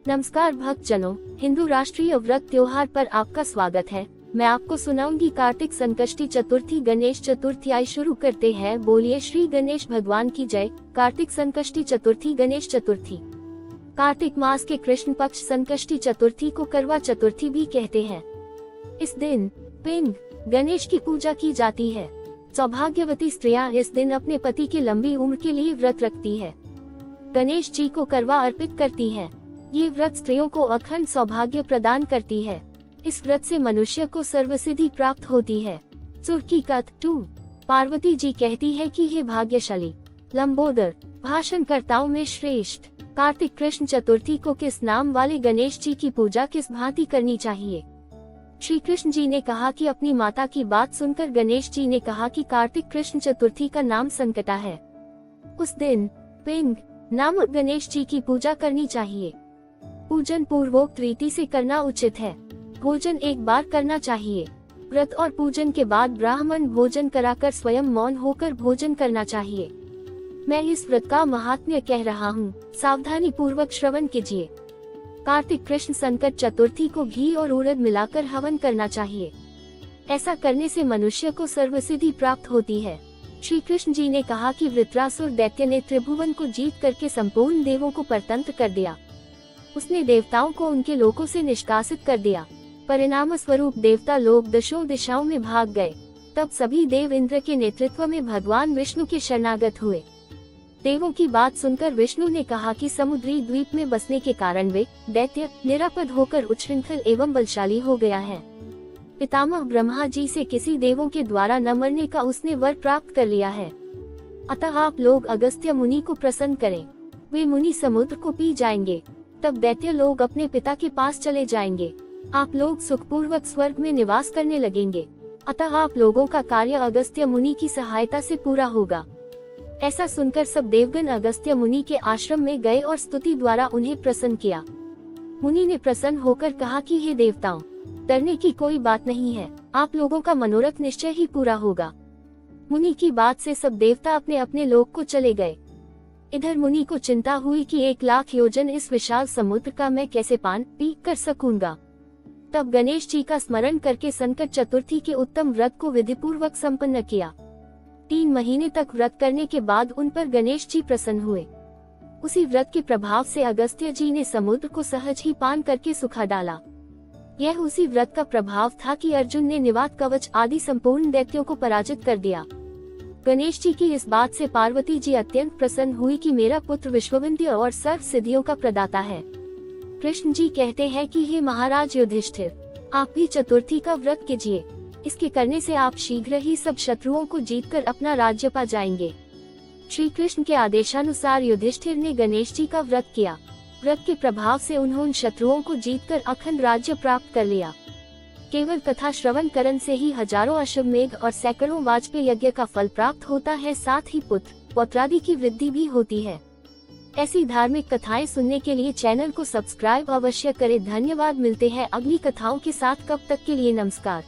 नमस्कार भक्तजनों, हिंदू राष्ट्रीय व्रत त्योहार पर आपका स्वागत है। मैं आपको सुनाऊंगी कार्तिक संकष्टी चतुर्थी गणेश चतुर्थी। आई शुरू करते हैं। बोलिए श्री गणेश भगवान की जय। कार्तिक संकष्टी चतुर्थी गणेश चतुर्थी कार्तिक मास के कृष्ण पक्ष संकष्टी चतुर्थी को करवा चतुर्थी भी कहते हैं। इस दिन पिंग गणेश की पूजा की जाती है। सौभाग्यवती स्त्रियां इस दिन अपने पति की लंबी उम्र के लिए व्रत रखती है। गणेश जी को करवा अर्पित करती हैं। ये व्रत स्त्रियों को अखंड सौभाग्य प्रदान करती है। इस व्रत से मनुष्य को सर्वसिद्धि प्राप्त होती है। सुर की कथ 2। पार्वती जी कहती है कि हे भाग्यशाली लंबोदर, भाषणकर्ताओं में श्रेष्ठ, कार्तिक कृष्ण चतुर्थी को किस नाम वाले गणेश जी की पूजा किस भांति करनी चाहिए। श्री कृष्ण जी ने कहा कि अपनी माता की बात सुनकर गणेश जी ने कहा कि कार्तिक कृष्ण चतुर्थी का नाम संकटा है। उस दिन पिंग नामक गणेश जी की पूजा करनी चाहिए। पूजन पूर्वोक्त रीति से करना उचित है। भोजन एक बार करना चाहिए। व्रत और पूजन के बाद ब्राह्मण भोजन कराकर स्वयं मौन होकर भोजन करना चाहिए। मैं इस व्रत का महात्म्य कह रहा हूँ, सावधानी पूर्वक श्रवण कीजिए। कार्तिक कृष्ण संकट चतुर्थी को घी और उड़द मिलाकर हवन करना चाहिए। ऐसा करने से मनुष्य को सर्वसिद्धि प्राप्त होती है। श्री कृष्ण जी ने कहा कि वृत्रासुर दैत्य ने त्रिभुवन को जीत करके संपूर्ण देवों को परतंत्र कर दिया। उसने देवताओं को उनके लोकों से निष्कासित कर दिया। परिणाम स्वरूप देवता लोग दशों दिशाओं में भाग गए। तब सभी देव इंद्र के नेतृत्व में भगवान विष्णु के शरणागत हुए। देवों की बात सुनकर विष्णु ने कहा कि समुद्री द्वीप में बसने के कारण वे दैत्य निरापद होकर उच्छृंखल एवं बलशाली हो गया है। पितामह ब्रह्मा जी से किसी देवों के द्वारा न मरने का उसने वर प्राप्त कर लिया है। अतः आप लोग अगस्त्य मुनि को प्रसन्न करें। वे मुनि समुद्र को पी जाएंगे। तब दैत्य लोग अपने पिता के पास चले जाएंगे। आप लोग सुखपूर्वक स्वर्ग में निवास करने लगेंगे। अतः आप लोगों का कार्य अगस्त्य मुनि की सहायता से पूरा होगा। ऐसा सुनकर सब देवगण अगस्त्य मुनि के आश्रम में गए और स्तुति द्वारा उन्हें प्रसन्न किया। मुनि ने प्रसन्न होकर कहा कि हे देवताओं, डरने की कोई बात नहीं है। आप लोगों का मनोरथ निश्चय ही पूरा होगा। मुनि की बात से सब देवता अपने अपने लोक को चले गए। इधर मुनि को चिंता हुई कि 1,00,000 योजन इस विशाल समुद्र का मैं कैसे पान पी कर सकूंगा। तब गणेश जी का स्मरण करके संकट चतुर्थी के उत्तम व्रत को विधिपूर्वक संपन्न किया। 3 महीने तक व्रत करने के बाद उन पर गणेश जी प्रसन्न हुए। उसी व्रत के प्रभाव से अगस्त्य जी ने समुद्र को सहज ही पान करके सुखा डाला। यह उसी व्रत का प्रभाव था कि अर्जुन ने निवात कवच आदि संपूर्ण दैत्यों को पराजित कर दिया। गणेश जी की इस बात से पार्वती जी अत्यंत प्रसन्न हुई कि मेरा पुत्र विश्ववंद्य और सर्व सिद्धियों का प्रदाता है। कृष्ण जी कहते हैं कि हे महाराज युधिष्ठिर, आप भी चतुर्थी का व्रत कीजिए। इसके करने से आप शीघ्र ही सब शत्रुओं को जीतकर अपना राज्य पा जाएंगे। श्री कृष्ण के आदेशानुसार युधिष्ठिर ने गणेश जी का व्रत किया। व्रत के प्रभाव से उन्होंने शत्रुओं को जीतकर अखंड राज्य प्राप्त कर लिया। केवल कथा श्रवण करन से ही हजारों अश्वमेध और सैकड़ों वाजपेय यज्ञ का फल प्राप्त होता है। साथ ही पुत्र पौत्रादि की वृद्धि भी होती है। ऐसी धार्मिक कथाएं सुनने के लिए चैनल को सब्सक्राइब अवश्य करें। धन्यवाद। मिलते हैं अगली कथाओं के साथ। कब तक के लिए नमस्कार।